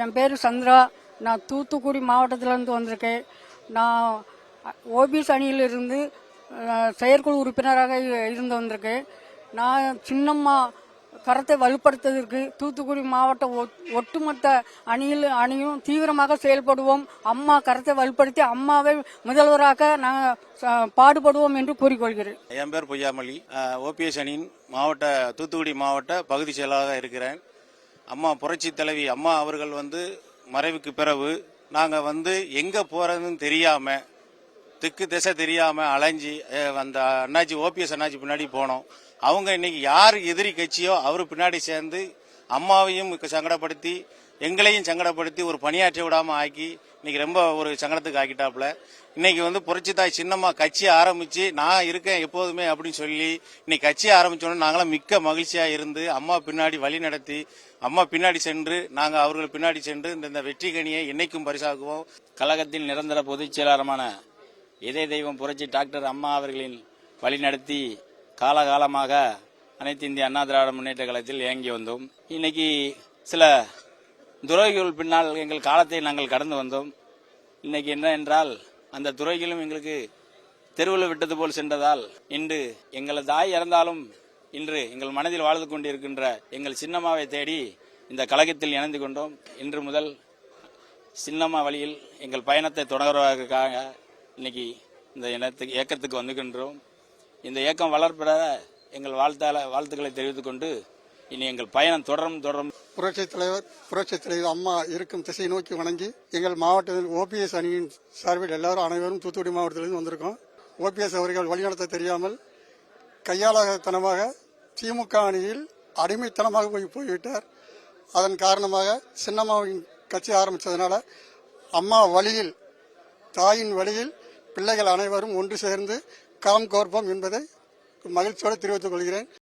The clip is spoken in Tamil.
என் பேர் சந்திரா. நான் தூத்துக்குடி மாவட்டத்திலேருந்து வந்திருக்கேன். நான் ஓபிஎஸ் அணியிலிருந்து செயற்குழு உறுப்பினராக இருந்து வந்திருக்கேன். நான் சின்னம்மா கரத்தை வலுப்படுத்துவதற்கு தூத்துக்குடி மாவட்ட ஒட்டுமொத்த அணியும் தீவிரமாக செயல்படுவோம். அம்மா கரத்தை வலுப்படுத்தி அம்மாவை முதல்வராக நாங்கள் பாடுபடுவோம் என்று கூறிக்கொள்கிறேன். என் பேர் பொய்யாமொழி. ஓபிஎஸ் அணியின் தூத்துக்குடி மாவட்ட பகுதி செயலாளராக இருக்கிறேன். அம்மா புரட்சி தலைவி அம்மா அவர்கள் மறைவுக்கு பிறகு நாங்கள் எங்கே போகிறதுன்னு தெரியாமல் திக்கு திசை தெரியாமல் அலைஞ்சி அந்த அண்ணாச்சி ஓபிஎஸ் அண்ணாச்சி பின்னாடி போனோம். அவங்க இன்னைக்கு யார் எதிரி கட்சியோ அவரு பின்னாடி சேர்ந்து அம்மாவையும் சங்கடப்படுத்தி எங்களையும் சங்கடப்படுத்தி ஒரு பணியாற்ற விடாமல் ஆக்கி இன்னைக்கு ரொம்ப ஒரு சங்கடத்துக்கு ஆக்கிட்டாப்புல. இன்னைக்கு புரட்சி தாய் சின்னம்மா கட்சி ஆரம்பிச்சு நான் இருக்கேன் எப்போதுமே அப்படின்னு சொல்லி இன்னைக்கு கட்சி ஆரம்பிச்சோன்னு நாங்களாம் மிக்க மகிழ்ச்சியா இருந்து அம்மா பின்னாடி வழி நடத்தி அம்மா பின்னாடி சென்று நாங்கள் அவர்கள் பின்னாடி சென்று இந்த வெற்றி கனியை என்னைக்கும் பரிசாக்குவோம். கழகத்தின் நிரந்தர பொதுச் செயலாளருமான இதய தெய்வம் புரட்சி டாக்டர் அம்மா அவர்களின் வழிநடத்தி காலகாலமாக அனைத்து இந்திய அண்ணா திராவிட முன்னேற்ற கழகத்தில் இயங்கி வந்தோம். இன்னைக்கு சில துரோகிகள் பின்னால் எங்கள் காலத்தை நாங்கள் கடந்து வந்தோம். இன்னைக்கு என்ன என்றால் அந்த துரோகிகளும் எங்களுக்கு தெருவில் விட்டது போல் சென்றதால் இன்று எங்கள் தாய் இறந்தாலும் இன்று எங்கள் மனதில் வாழ்ந்து கொண்டிருக்கின்ற எங்கள் சின்னம்மாவை தேடி இந்த கழகத்தில் இணைந்து கொண்டோம். இன்று முதல் சின்னம்மா வழியில் எங்கள் பயணத்தை தொடர்வதற்காக இன்னைக்கு இந்த இயக்கத்துக்கு வந்துகின்றோம். இந்த இயக்கம் வளர்ப்பட எங்கள் வாழ்த்துக்களை தெரிவித்துக் கொண்டு இனி எங்கள் பயணம் தொடரும். புரட்சித் தலைவர் அம்மா இருக்கும் திசை நோக்கி வணங்கி எங்கள் மாவட்டத்தில் ஓபிஎஸ் அணியின் சார்பில் அனைவரும் தூத்துக்குடி மாவட்டத்திலிருந்து வந்திருக்கோம். ஓபிஎஸ் அவர்கள் வழிநடத்த தெரியாமல் கையாளத்தனமாக திமுக அணியில் அடிமைத்தனமாக போய்விட்டார். அதன் காரணமாக சின்னம்மாவின் கட்சி ஆரம்பித்ததுனால அம்மா வழியில் தாயின் வழியில் பிள்ளைகள் அனைவரும் ஒன்று சேர்ந்து களம் கோர்ப்போம் என்பதை மகிழ்ச்சியோடு தெரிவித்துக் கொள்கிறேன்.